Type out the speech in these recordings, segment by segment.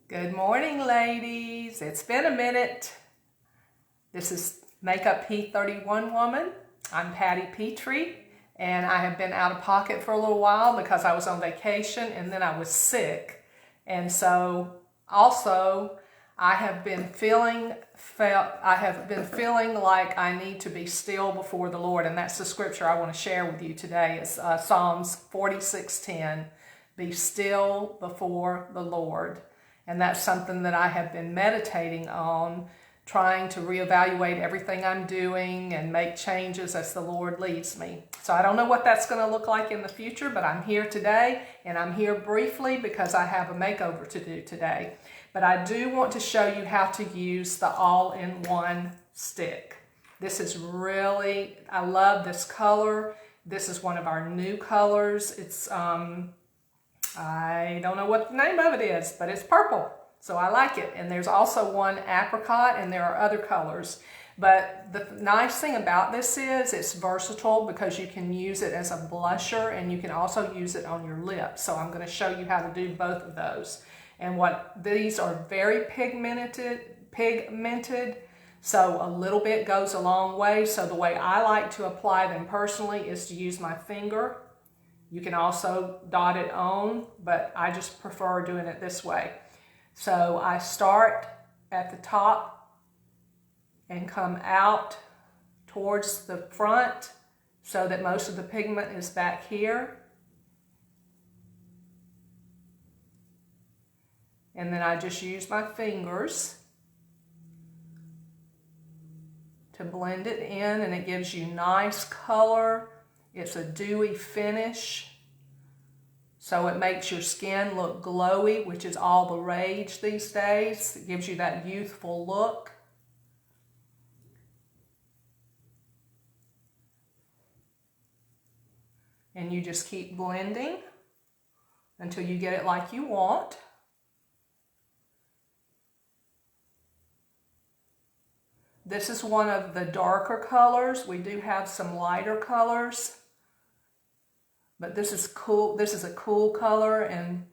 Good morning, ladies. It's been a minute. This is Makeup P31 Woman. I'm Patty Petrie, and I have been out of pocket for a little while because I was on vacation and then I was sick. And so also I have been feeling like I need to be still before the Lord, and that's the scripture I want to share with you today. It's Psalms 46:10. Be still before the Lord. And that's something that I have been meditating on, trying to reevaluate everything I'm doing and make changes as the Lord leads me. So I don't know what that's going to look like in the future, but I'm here today, and I'm here briefly because I have a makeover to do today. But I do want to show you how to use the all-in-one stick. This is really, I love this color. This is one of our new colors. It's I don't know what the name of it is, but it's purple, so I like it. And there's also one apricot, and there are other colors. But the nice thing about this is it's versatile because you can use it as a blusher and you can also use it on your lips. So I'm going to show you how to do both of those. And these are very pigmented, so a little bit goes a long way. So the way I like to apply them personally is to use my finger. You can also dot it on, but I just prefer doing it this way. So I start at the top and come out towards the front so that most of the pigment is back here. And then I just use my fingers to blend it in, and it gives you nice color. It's a dewy finish, so it makes your skin look glowy, which is all the rage these days. It gives you that youthful look. And you just keep blending until you get it like you want. This is one of the darker colors. We do have some lighter colors, but this is cool. This is a cool color, and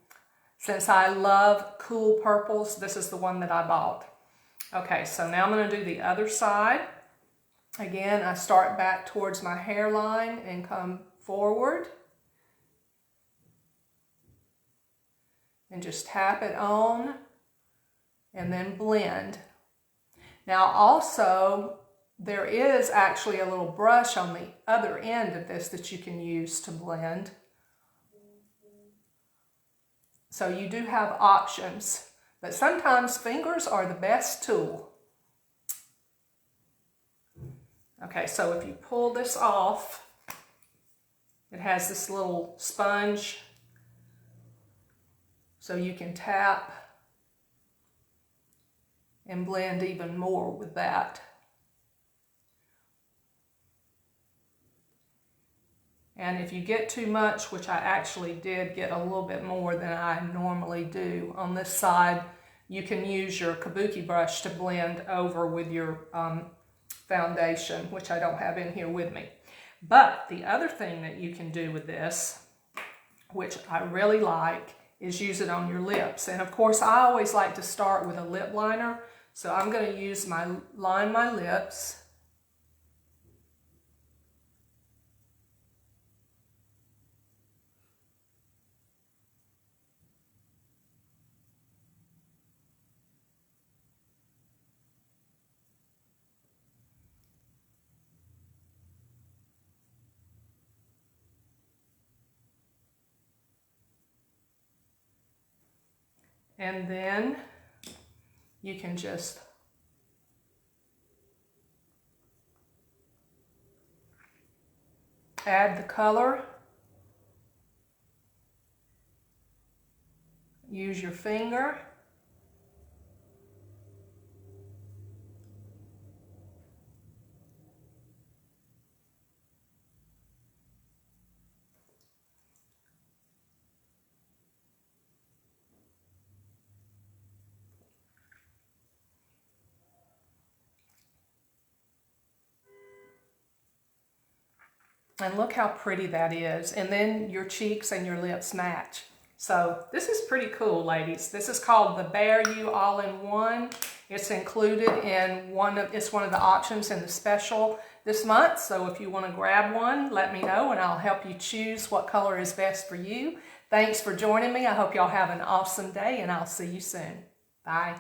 since I love cool purples, this is the one that I bought. Okay, so now I'm going to do the other side. Again, I start back towards my hairline and come forward and just tap it on and then blend. Now also, there is actually a little brush on the other end of this that you can use to blend. So you do have options, but sometimes fingers are the best tool. Okay, so if you pull this off, it has this little sponge, so you can tap and blend even more with that. And if you get too much, which I actually did get a little bit more than I normally do on this side, you can use your kabuki brush to blend over with your foundation, which I don't have in here with me. But the other thing that you can do with this, which I really like, is use it on your lips. And of course, I always like to start with a lip liner. So I'm going to line my lips. And then you can just add the color. Use your finger. And look how pretty that is. And then your cheeks and your lips match. So this is pretty cool, ladies. This is called the Bear You All-in-One. It's included in one of the options in the special this month. So if you want to grab one, let me know and I'll help you choose what color is best for you. Thanks for joining me. I hope y'all have an awesome day and I'll see you soon. Bye.